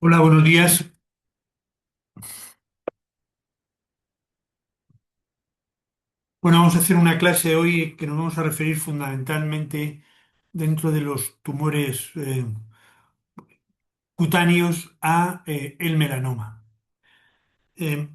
Hola, buenos días. Bueno, vamos a hacer una clase hoy que nos vamos a referir fundamentalmente dentro de los tumores cutáneos a el melanoma. Eh,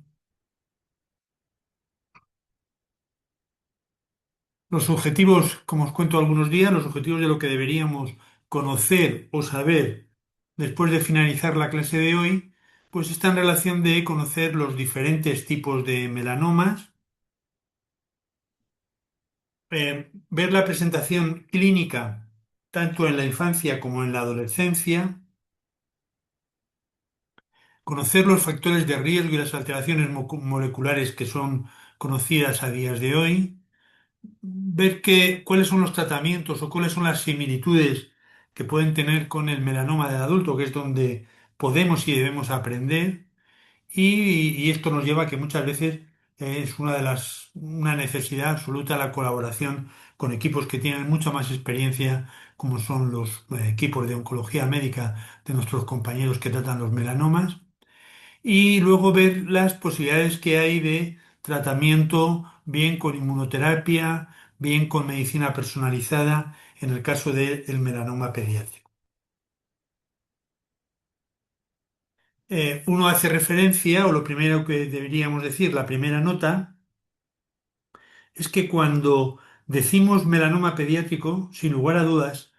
los objetivos, como os cuento algunos días, los objetivos de lo que deberíamos conocer o saber después de finalizar la clase de hoy, pues está en relación de conocer los diferentes tipos de melanomas, ver la presentación clínica tanto en la infancia como en la adolescencia, conocer los factores de riesgo y las alteraciones moleculares que son conocidas a días de hoy, ver cuáles son los tratamientos o cuáles son las similitudes que pueden tener con el melanoma del adulto, que es donde podemos y debemos aprender, y esto nos lleva a que muchas veces es una necesidad absoluta la colaboración con equipos que tienen mucha más experiencia, como son los equipos de oncología médica de nuestros compañeros que tratan los melanomas y luego ver las posibilidades que hay de tratamiento, bien con inmunoterapia, bien con medicina personalizada, en el caso del melanoma pediátrico. Uno hace referencia, o lo primero que deberíamos decir, la primera nota, es que cuando decimos melanoma pediátrico, sin lugar a dudas,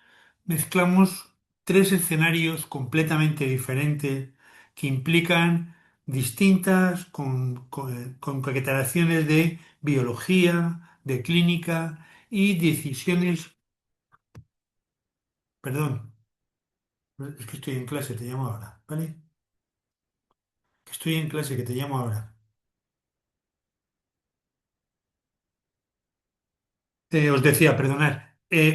mezclamos tres escenarios completamente diferentes que implican distintas con concatenaciones de biología, de clínica y decisiones. Perdón, es que estoy en clase, te llamo ahora, ¿vale? Que estoy en clase, que te llamo ahora. Os decía, perdonad,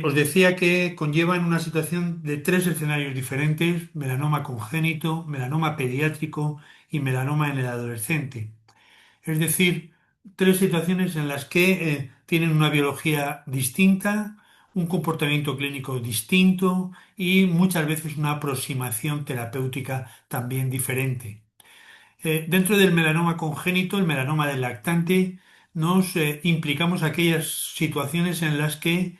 os decía que conllevan una situación de tres escenarios diferentes: melanoma congénito, melanoma pediátrico y melanoma en el adolescente. Es decir, tres situaciones en las que tienen una biología distinta, un comportamiento clínico distinto y muchas veces una aproximación terapéutica también diferente. Dentro del melanoma congénito, el melanoma del lactante, nos implicamos aquellas situaciones en las que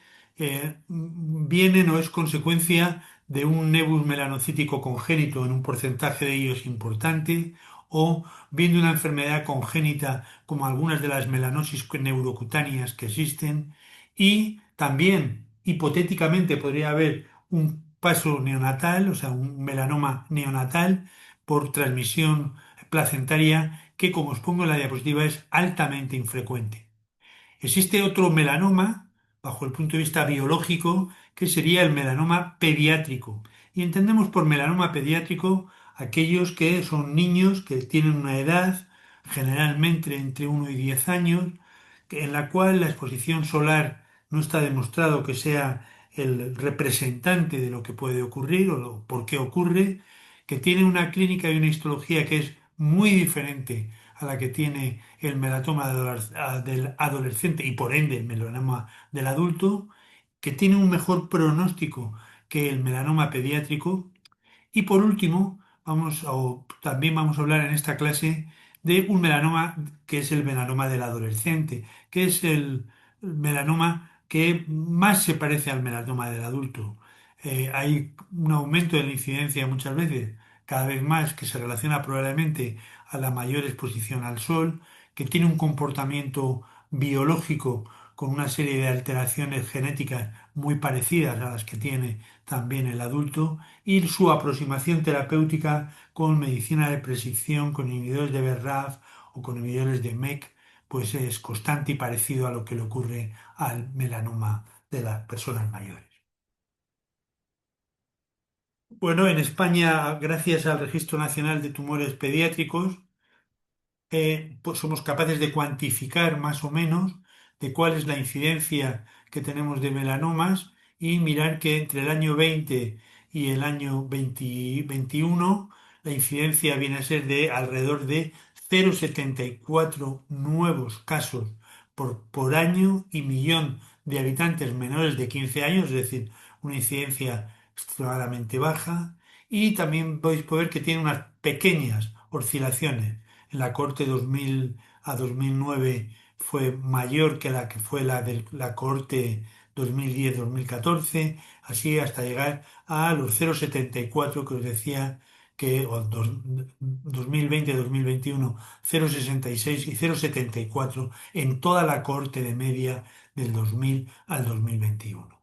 vienen o es consecuencia de un nebus melanocítico congénito en un porcentaje de ellos importante, o bien de una enfermedad congénita como algunas de las melanosis neurocutáneas que existen, y también hipotéticamente podría haber un paso neonatal, o sea, un melanoma neonatal por transmisión placentaria que, como os pongo en la diapositiva, es altamente infrecuente. Existe otro melanoma, bajo el punto de vista biológico, que sería el melanoma pediátrico. Y entendemos por melanoma pediátrico aquellos que son niños que tienen una edad, generalmente entre 1 y 10 años, en la cual la exposición solar no está demostrado que sea el representante de lo que puede ocurrir o por qué ocurre, que tiene una clínica y una histología que es muy diferente a la que tiene el melanoma del adolescente y por ende el melanoma del adulto, que tiene un mejor pronóstico que el melanoma pediátrico. Y por último, también vamos a hablar en esta clase de un melanoma que es el melanoma del adolescente, que es el melanoma que más se parece al melanoma del adulto. Hay un aumento de la incidencia muchas veces, cada vez más, que se relaciona probablemente a la mayor exposición al sol, que tiene un comportamiento biológico con una serie de alteraciones genéticas muy parecidas a las que tiene también el adulto, y su aproximación terapéutica con medicina de precisión, con inhibidores de BRAF o con inhibidores de MEK, pues es constante y parecido a lo que le ocurre al melanoma de las personas mayores. Bueno, en España, gracias al Registro Nacional de Tumores Pediátricos, pues somos capaces de cuantificar más o menos de cuál es la incidencia que tenemos de melanomas y mirar que entre el año 20 y el año 2021 la incidencia viene a ser de alrededor de 0,74 nuevos casos por año y millón de habitantes menores de 15 años, es decir, una incidencia extremadamente baja. Y también vais a ver que tiene unas pequeñas oscilaciones. En la cohorte 2000 a 2009 fue mayor que fue la de la cohorte 2010-2014, así hasta llegar a los 0,74 que os decía que o 2020-2021, 0,66 y 0,74 en toda la cohorte de media del 2000 al 2021.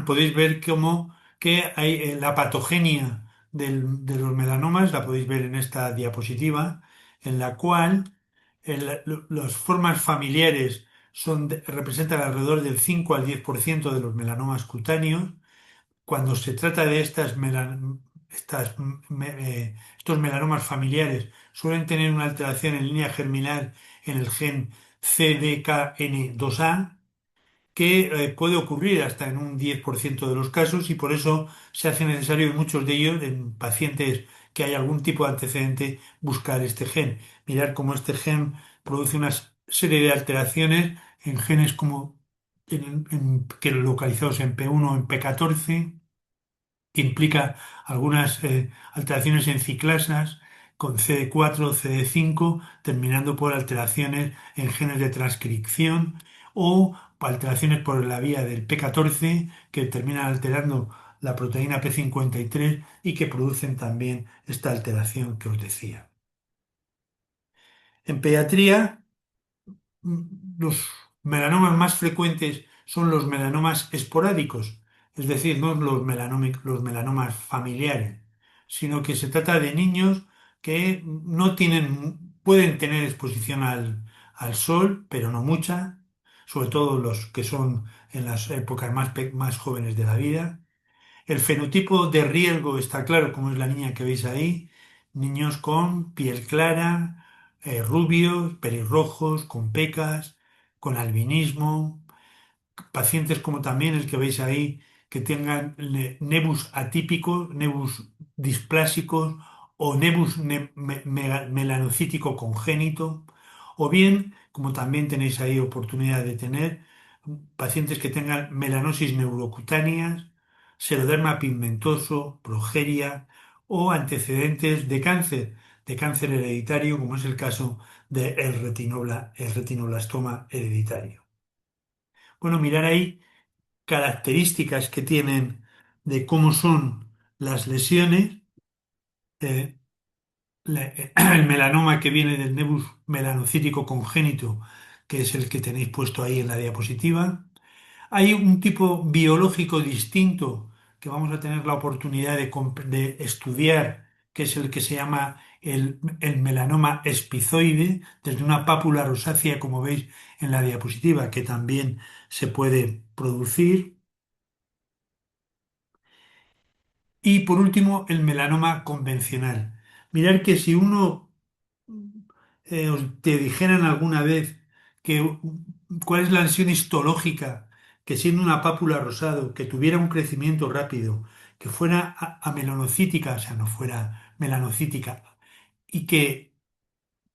Podéis ver cómo que hay la patogenia de los melanomas, la podéis ver en esta diapositiva, en la cual las formas familiares representan alrededor del 5 al 10% de los melanomas cutáneos. Cuando se trata de estos melanomas familiares, suelen tener una alteración en línea germinal en el gen CDKN2A, que puede ocurrir hasta en un 10% de los casos, y por eso se hace necesario en muchos de ellos, en pacientes que hay algún tipo de antecedente, buscar este gen. Mirar cómo este gen produce una serie de alteraciones en genes como que localizados en P1 o en P14, que implica algunas alteraciones en ciclasas con CD4, CD5, terminando por alteraciones en genes de transcripción o alteraciones por la vía del P14 que terminan alterando la proteína P53 y que producen también esta alteración que os decía. En pediatría, los melanomas más frecuentes son los melanomas esporádicos, es decir, no los melanomas familiares, sino que se trata de niños que no tienen, pueden tener exposición al sol, pero no mucha, sobre todo los que son en las épocas más jóvenes de la vida. El fenotipo de riesgo está claro, como es la niña que veis ahí, niños con piel clara, rubios, pelirrojos, con pecas, con albinismo, pacientes como también el que veis ahí, que tengan nebus atípicos, nebus displásicos o nebus melanocítico congénito, o bien, como también tenéis ahí oportunidad de tener, pacientes que tengan melanosis neurocutáneas, seroderma pigmentoso, progeria o antecedentes de cáncer hereditario, como es el caso del el retinoblastoma hereditario. Bueno, mirar ahí características que tienen de cómo son las lesiones, eh, el melanoma que viene del nebus melanocítico congénito, que es el que tenéis puesto ahí en la diapositiva. Hay un tipo biológico distinto que vamos a tener la oportunidad de estudiar, que es el que se llama el melanoma espizoide, desde una pápula rosácea, como veis en la diapositiva, que también se puede producir. Y por último, el melanoma convencional. Mirar que si uno te dijeran alguna vez que cuál es la lesión histológica, que siendo una pápula rosado, que tuviera un crecimiento rápido, que fuera melanocítica, o sea, no fuera melanocítica, y que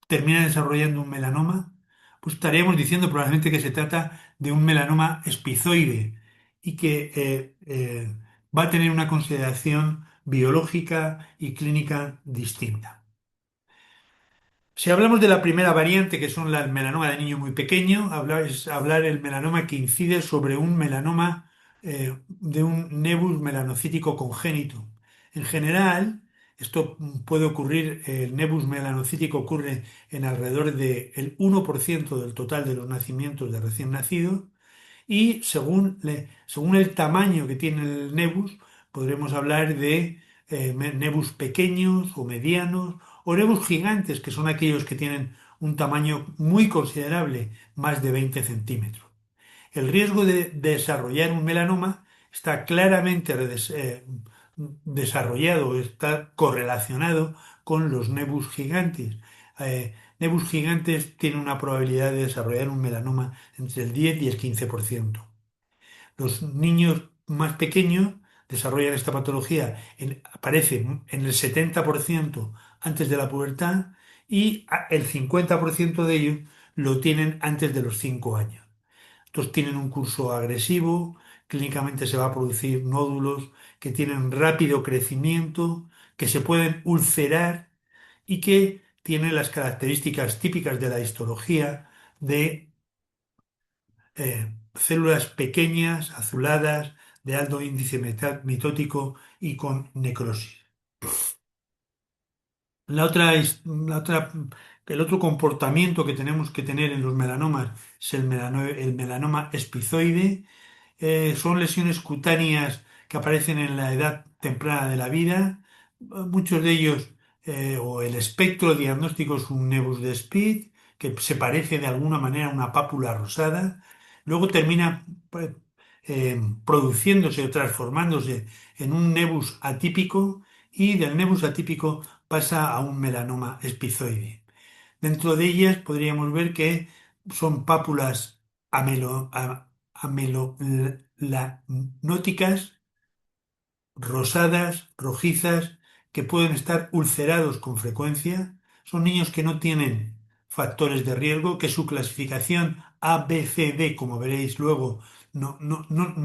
termina desarrollando un melanoma, pues estaríamos diciendo probablemente que se trata de un melanoma espizoide y que va a tener una consideración biológica y clínica distinta. Si hablamos de la primera variante, que son el melanoma de niño muy pequeño, es hablar el melanoma que incide sobre un melanoma de un nebus melanocítico congénito. En general, esto puede ocurrir, el nebus melanocítico ocurre en alrededor del 1% del total de los nacimientos de recién nacidos, y según el tamaño que tiene el nebus, podremos hablar de nebus pequeños o medianos o nebus gigantes, que son aquellos que tienen un tamaño muy considerable, más de 20 centímetros. El riesgo de desarrollar un melanoma está claramente desarrollado, está correlacionado con los nebus gigantes. Nebus gigantes tienen una probabilidad de desarrollar un melanoma entre el 10 y el 15%. Los niños más pequeños desarrollan esta patología aparece en el 70% antes de la pubertad y el 50% de ellos lo tienen antes de los 5 años. Entonces tienen un curso agresivo, clínicamente se va a producir nódulos que tienen rápido crecimiento, que se pueden ulcerar y que tienen las características típicas de la histología de células pequeñas, azuladas, de alto índice mitótico y con necrosis. El otro comportamiento que tenemos que tener en los melanomas es el melanoma esquizoide. Son lesiones cutáneas que aparecen en la edad temprana de la vida. Muchos de ellos, o el espectro diagnóstico es un nevus de Speed, que se parece de alguna manera a una pápula rosada. Luego termina pues, produciéndose o transformándose en un nevus atípico y del nevus atípico pasa a un melanoma esquizoide. Dentro de ellas podríamos ver que son pápulas amelolanóticas, rosadas, rojizas, que pueden estar ulcerados con frecuencia. Son niños que no tienen factores de riesgo, que su clasificación A, B, C, D, como veréis luego, no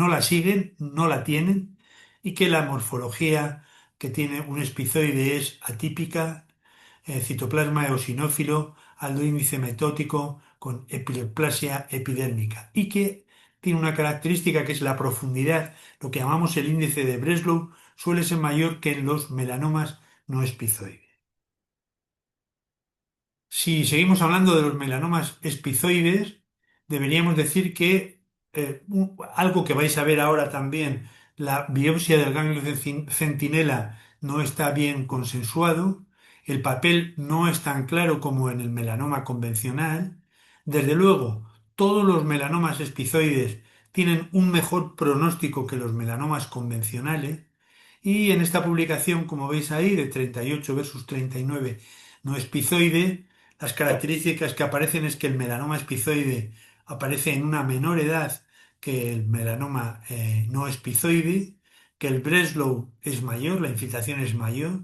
la siguen, no la tienen, y que la morfología que tiene un esquizoide es atípica, citoplasma eosinófilo, alto índice metótico, con epiplasia epidérmica, y que tiene una característica que es la profundidad, lo que llamamos el índice de Breslow, suele ser mayor que en los melanomas no esquizoides. Si seguimos hablando de los melanomas esquizoides, deberíamos decir que algo que vais a ver ahora también, la biopsia del ganglio centinela no está bien consensuado, el papel no es tan claro como en el melanoma convencional. Desde luego, todos los melanomas esquizoides tienen un mejor pronóstico que los melanomas convencionales. Y en esta publicación, como veis ahí, de 38 versus 39 no esquizoide, las características que aparecen es que el melanoma esquizoide aparece en una menor edad que el melanoma no esquizoide, que el Breslow es mayor, la infiltración es mayor,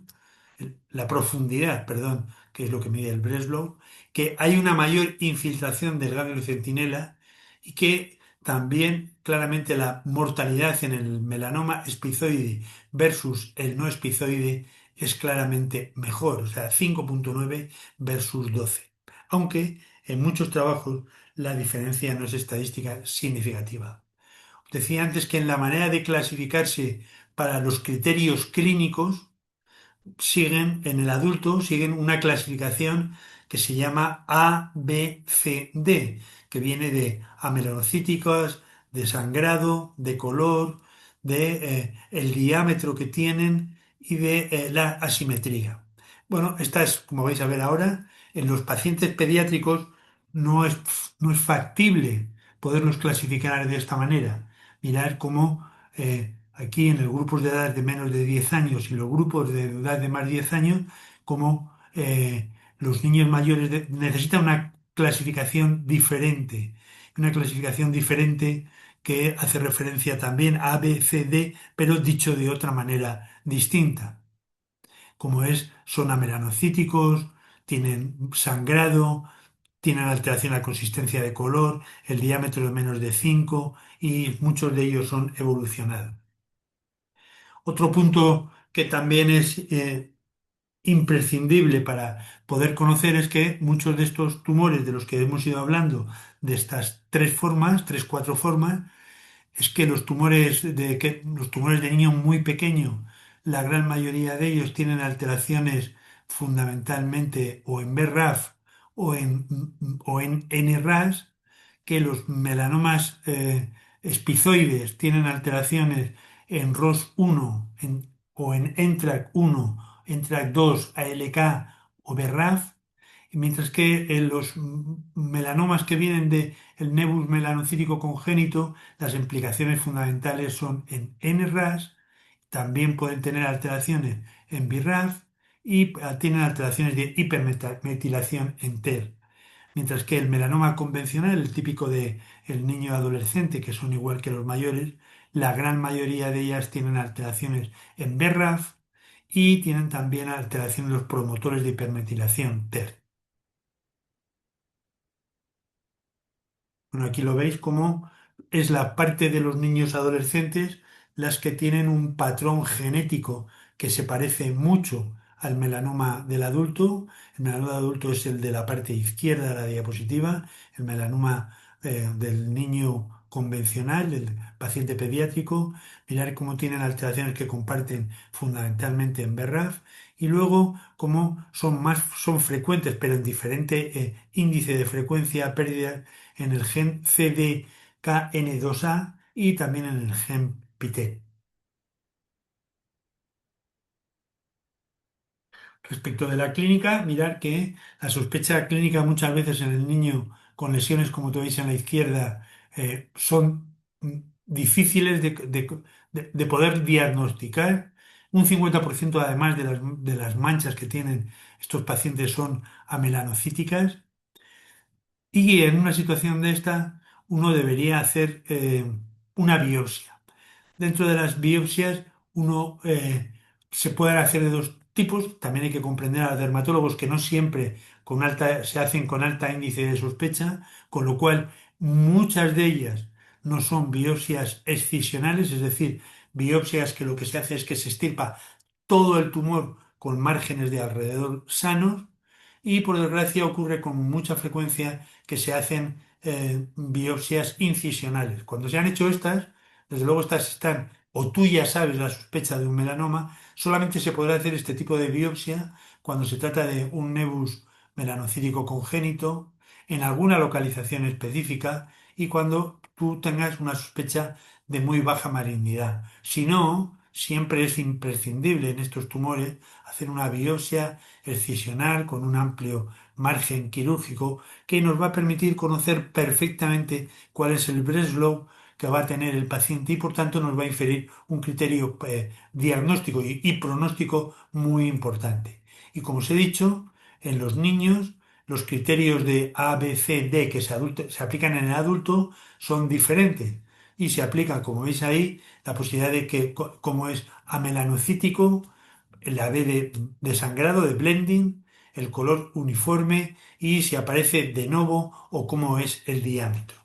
la profundidad, perdón, que es lo que mide el Breslow, que hay una mayor infiltración del ganglio centinela y que también claramente la mortalidad en el melanoma esquizoide versus el no esquizoide es claramente mejor, o sea, 5,9 versus 12. Aunque en muchos trabajos la diferencia no es estadística significativa. Decía antes que en la manera de clasificarse para los criterios clínicos, en el adulto, siguen una clasificación que se llama A, B, C, D, que viene de amelanocíticos, de sangrado, de color, de el diámetro que tienen y de la asimetría. Bueno, esta es, como vais a ver ahora, en los pacientes pediátricos no es, no es factible poderlos clasificar de esta manera. Mirar cómo aquí en los grupos de edad de menos de 10 años y los grupos de edad de más de 10 años, como los niños mayores necesitan una clasificación diferente que hace referencia también a A, B, C, D, pero dicho de otra manera distinta, como son amelanocíticos, tienen sangrado, tienen alteración en la consistencia de color, el diámetro de menos de 5 y muchos de ellos son evolucionados. Otro punto que también es imprescindible para poder conocer es que muchos de estos tumores de los que hemos ido hablando, de estas tres formas, tres, cuatro formas, es que los tumores de niño muy pequeño, la gran mayoría de ellos tienen alteraciones fundamentalmente o en BRAF o en NRAS, que los melanomas esquizoides tienen alteraciones en ROS1 o en NTRK1, NTRK2, ALK o BRAF, mientras que en los melanomas que vienen del nevus melanocítico congénito, las implicaciones fundamentales son en NRAS, también pueden tener alteraciones en BRAF y tienen alteraciones de hipermetilación en TER. Mientras que el melanoma convencional, el típico de el niño adolescente, que son igual que los mayores, La gran mayoría de ellas tienen alteraciones en BRAF y tienen también alteración en los promotores de hipermetilación, TER. Bueno, aquí lo veis como es la parte de los niños adolescentes las que tienen un patrón genético que se parece mucho al melanoma del adulto. El melanoma del adulto es el de la parte izquierda de la diapositiva, el melanoma del niño convencional, el paciente pediátrico. Mirar cómo tienen alteraciones que comparten fundamentalmente en BRAF y luego cómo son frecuentes, pero en diferente índice de frecuencia, pérdida en el gen CDKN2A y también en el gen PIT. Respecto de la clínica, mirar que la sospecha clínica muchas veces en el niño con lesiones, como te veis en la izquierda, son difíciles de poder diagnosticar. Un 50% además de las manchas que tienen estos pacientes son amelanocíticas. Y en una situación de esta, uno debería hacer una biopsia. Dentro de las biopsias, uno se puede hacer de dos tipos. También hay que comprender a los dermatólogos que no siempre se hacen con alta índice de sospecha, con lo cual muchas de ellas no son biopsias excisionales, es decir, biopsias que lo que se hace es que se extirpa todo el tumor con márgenes de alrededor sanos y por desgracia ocurre con mucha frecuencia que se hacen biopsias incisionales. Cuando se han hecho estas, desde luego estas están, o tú ya sabes la sospecha de un melanoma, solamente se podrá hacer este tipo de biopsia cuando se trata de un nevus melanocítico congénito, en alguna localización específica y cuando tú tengas una sospecha de muy baja malignidad. Si no, siempre es imprescindible en estos tumores hacer una biopsia excisional con un amplio margen quirúrgico que nos va a permitir conocer perfectamente cuál es el Breslow que va a tener el paciente y por tanto nos va a inferir un criterio diagnóstico y pronóstico muy importante. Y como os he dicho, en los niños los criterios de A, B, C, D que se aplican en el adulto son diferentes y se aplican, como veis ahí, la posibilidad de que, como es amelanocítico, la D de sangrado, de blending, el color uniforme y si aparece de novo o cómo es el diámetro.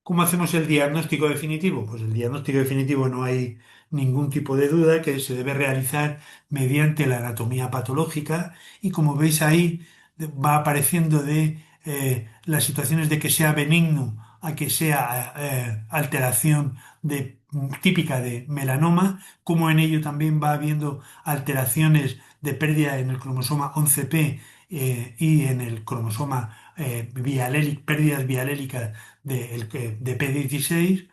¿Cómo hacemos el diagnóstico definitivo? Pues el diagnóstico definitivo no hay ningún tipo de duda que se debe realizar mediante la anatomía patológica y como veis ahí va apareciendo de las situaciones de que sea benigno a que sea alteración típica de melanoma, como en ello también va habiendo alteraciones de pérdida en el cromosoma 11p y en el cromosoma pérdidas bialélicas de P16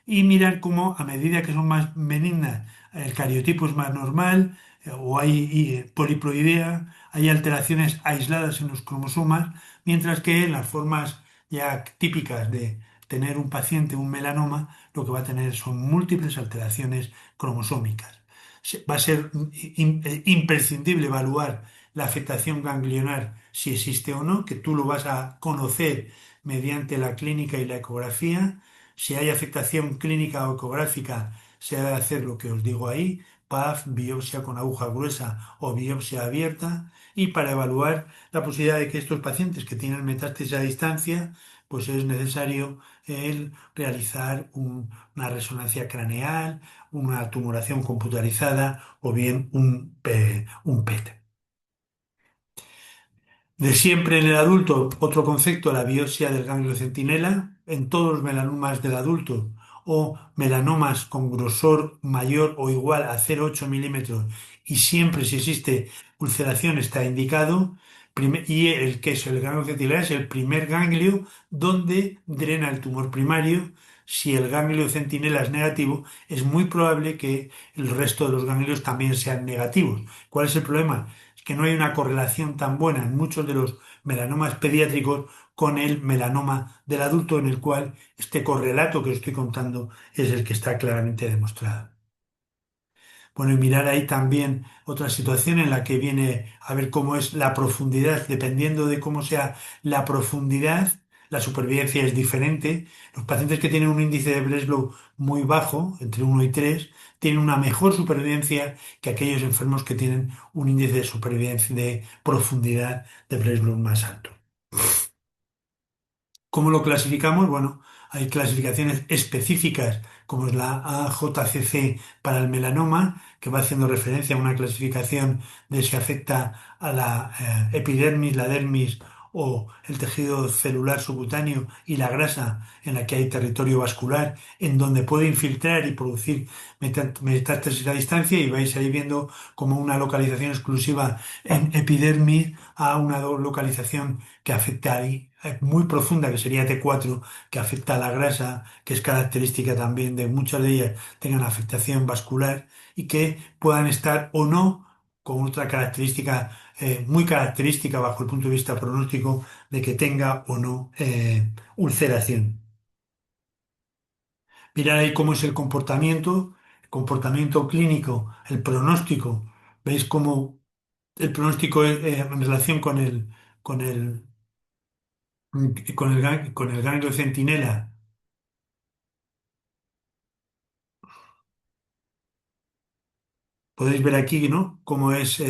y mirar cómo a medida que son más benignas el cariotipo es más normal o hay poliploidea, hay alteraciones aisladas en los cromosomas, mientras que en las formas ya típicas de tener un paciente un melanoma, lo que va a tener son múltiples alteraciones cromosómicas. Va a ser imprescindible evaluar la afectación ganglionar si existe o no, que tú lo vas a conocer mediante la clínica y la ecografía. Si hay afectación clínica o ecográfica, se debe hacer lo que os digo ahí, PAF, biopsia con aguja gruesa o biopsia abierta, y para evaluar la posibilidad de que estos pacientes que tienen metástasis a distancia, pues es necesario el realizar una resonancia craneal, una tumoración computarizada o bien un PET. De siempre en el adulto, otro concepto, la biopsia del ganglio centinela, en todos los melanomas del adulto o melanomas con grosor mayor o igual a 0,8 milímetros y siempre si existe ulceración está indicado. Y el que es el ganglio centinela es el primer ganglio donde drena el tumor primario. Si el ganglio centinela es negativo, es muy probable que el resto de los ganglios también sean negativos. ¿Cuál es el problema? Que no hay una correlación tan buena en muchos de los melanomas pediátricos con el melanoma del adulto, en el cual este correlato que os estoy contando es el que está claramente demostrado. Bueno, y mirar ahí también otra situación en la que viene a ver cómo es la profundidad, dependiendo de cómo sea la profundidad, la supervivencia es diferente. Los pacientes que tienen un índice de Breslow muy bajo, entre 1 y 3, tienen una mejor supervivencia que aquellos enfermos que tienen un índice de supervivencia de profundidad de Breslow más alto. ¿Cómo lo clasificamos? Bueno, hay clasificaciones específicas como es la AJCC para el melanoma, que va haciendo referencia a una clasificación de si afecta a la epidermis, la dermis o el tejido celular subcutáneo y la grasa en la que hay territorio vascular, en donde puede infiltrar y producir metástasis a distancia y vais a ir viendo como una localización exclusiva en epidermis a una localización que afecta ahí, muy profunda, que sería T4, que afecta a la grasa, que es característica también de muchas de ellas, tengan afectación vascular y que puedan estar o no con otra característica, muy característica bajo el punto de vista pronóstico, de que tenga o no ulceración. Mirar ahí cómo es el comportamiento clínico, el pronóstico. ¿Veis cómo el pronóstico en relación con el con el ganglio centinela? Podéis ver aquí, ¿no? Cómo es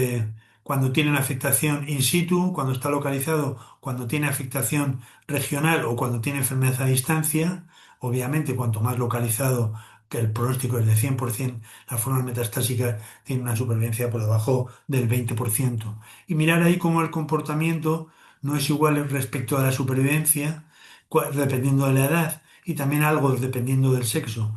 cuando tienen afectación in situ, cuando está localizado, cuando tiene afectación regional o cuando tiene enfermedad a distancia. Obviamente, cuanto más localizado, que el pronóstico es de 100%, las formas metastásicas tienen una supervivencia por debajo del 20%. Y mirar ahí cómo el comportamiento no es igual respecto a la supervivencia, dependiendo de la edad y también algo dependiendo del sexo.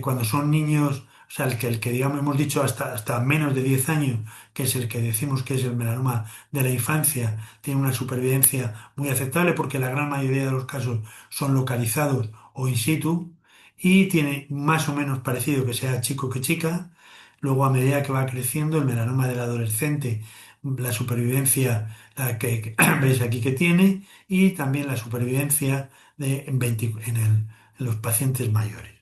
Cuando son niños, o sea, el que digamos hemos dicho hasta menos de 10 años, que es el que decimos que es el melanoma de la infancia, tiene una supervivencia muy aceptable porque la gran mayoría de los casos son localizados o in situ y tiene más o menos parecido que sea chico que chica. Luego, a medida que va creciendo, el melanoma del adolescente, la supervivencia la que veis aquí que tiene y también la supervivencia en los pacientes mayores.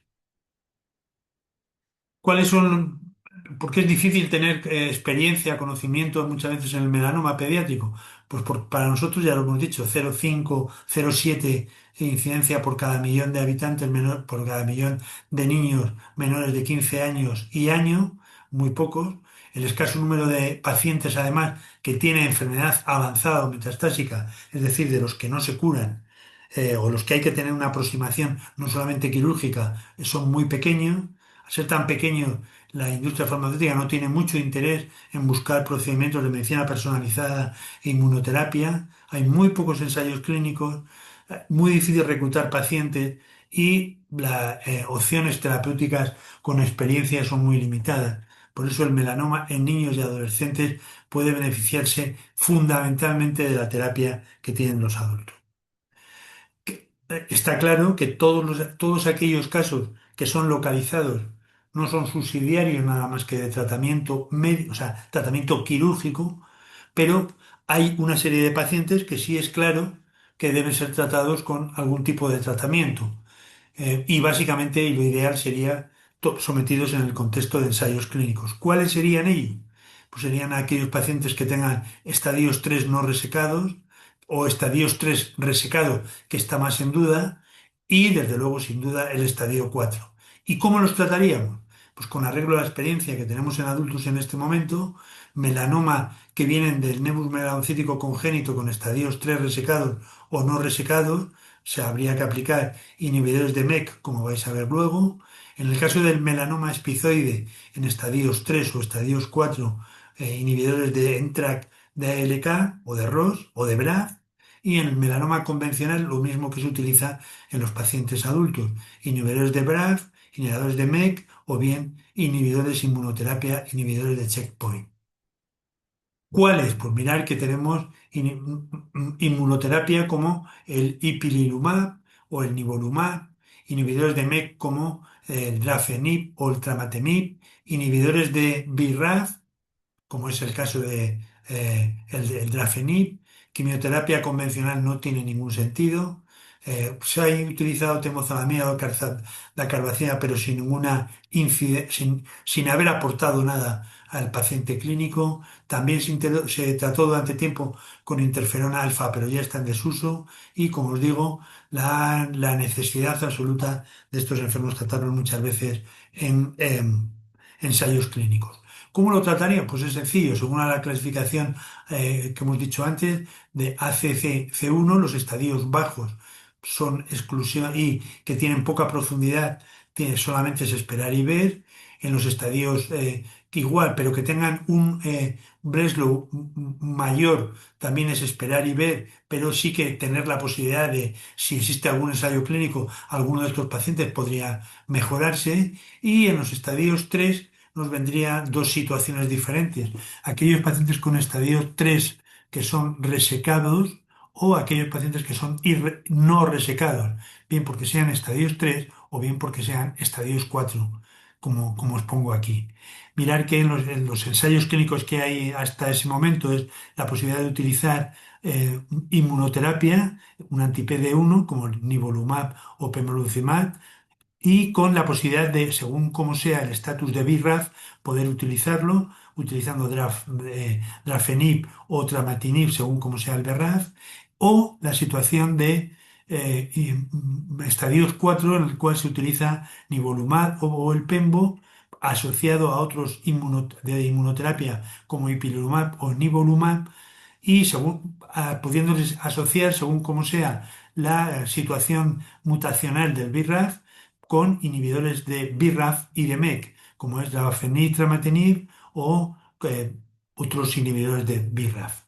¿Cuáles son? Porque es difícil tener experiencia, conocimiento muchas veces en el melanoma pediátrico. Pues para nosotros ya lo hemos dicho, 0,5, 0,7 incidencia por cada millón de habitantes, por cada millón de niños menores de 15 años y año, muy pocos. El escaso número de pacientes, además, que tienen enfermedad avanzada o metastásica, es decir, de los que no se curan, o los que hay que tener una aproximación no solamente quirúrgica, son muy pequeños. Al ser tan pequeño, la industria farmacéutica no tiene mucho interés en buscar procedimientos de medicina personalizada e inmunoterapia. Hay muy pocos ensayos clínicos, muy difícil reclutar pacientes y las opciones terapéuticas con experiencia son muy limitadas. Por eso el melanoma en niños y adolescentes puede beneficiarse fundamentalmente de la terapia que tienen los adultos. Está claro que todos aquellos casos que son localizados no son subsidiarios nada más que de tratamiento médico, o sea, tratamiento quirúrgico, pero hay una serie de pacientes que sí es claro que deben ser tratados con algún tipo de tratamiento. Y básicamente lo ideal sería sometidos en el contexto de ensayos clínicos. ¿Cuáles serían ellos? Pues serían aquellos pacientes que tengan estadios 3 no resecados o estadios 3 resecados, que está más en duda, y desde luego, sin duda, el estadio 4. ¿Y cómo los trataríamos? Pues con arreglo a la experiencia que tenemos en adultos en este momento, melanoma que vienen del nevus melanocítico congénito con estadios 3 resecados o no resecados, se habría que aplicar inhibidores de MEK, como vais a ver luego. En el caso del melanoma esquizoide, en estadios 3 o estadios 4, inhibidores de NTRK, de ALK o de ROS o de BRAF. Y en el melanoma convencional, lo mismo que se utiliza en los pacientes adultos, inhibidores de BRAF, inhibidores de MEK o bien inhibidores de inmunoterapia, inhibidores de checkpoint. ¿Cuáles? Pues mirar que tenemos inmunoterapia como el ipilimumab o el nivolumab, inhibidores de MEK como el drafenib o el tramatemib, inhibidores de BRAF, como es el caso de el Drafenib. Quimioterapia convencional no tiene ningún sentido. Se ha utilizado temozolamida o dacarbazina, pero sin ninguna sin haber aportado nada al paciente clínico. También se trató durante tiempo con interferona alfa, pero ya está en desuso. Y como os digo, la necesidad absoluta de estos enfermos tratarlos muchas veces en ensayos clínicos. ¿Cómo lo trataría? Pues es sencillo, según la clasificación que hemos dicho antes de ACC-C1, los estadios bajos son exclusión y que tienen poca profundidad, solamente es esperar y ver. En los estadios que igual, pero que tengan un Breslow mayor, también es esperar y ver, pero sí que tener la posibilidad de, si existe algún ensayo clínico, alguno de estos pacientes podría mejorarse. Y en los estadios 3 nos vendrían dos situaciones diferentes. Aquellos pacientes con estadio 3 que son resecados o aquellos pacientes que son no resecados, bien porque sean estadios 3 o bien porque sean estadios 4, como os pongo aquí. Mirar que en los ensayos clínicos que hay hasta ese momento es la posibilidad de utilizar inmunoterapia, un anti-PD-1 como el nivolumab o pembrolizumab, y con la posibilidad de, según como sea el estatus de BRAF, poder utilizarlo, utilizando Drafenib o Tramatinib, según como sea el BRAF, o la situación de estadios 4 en el cual se utiliza Nivolumab o el Pembo asociado a otros de inmunoterapia como Ipilimumab o Nivolumab, y según, pudiéndoles asociar, según como sea la situación mutacional del BRAF, con inhibidores de BRAF y de MEK, como es la feniltrametinib o otros inhibidores de BRAF.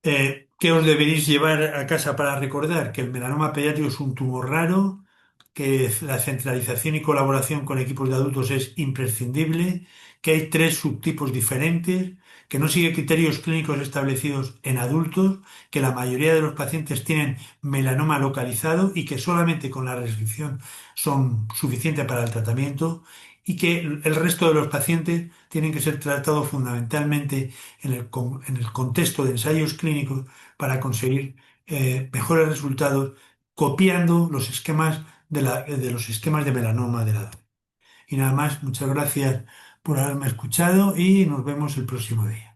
¿Qué os deberéis llevar a casa para recordar? Que el melanoma pediátrico es un tumor raro, que la centralización y colaboración con equipos de adultos es imprescindible, que hay tres subtipos diferentes, que no sigue criterios clínicos establecidos en adultos, que la mayoría de los pacientes tienen melanoma localizado y que solamente con la restricción son suficientes para el tratamiento, y que el resto de los pacientes tienen que ser tratados fundamentalmente en el contexto de ensayos clínicos para conseguir mejores resultados copiando los esquemas de los esquemas de melanoma de la. Y nada más, muchas gracias por haberme escuchado y nos vemos el próximo día.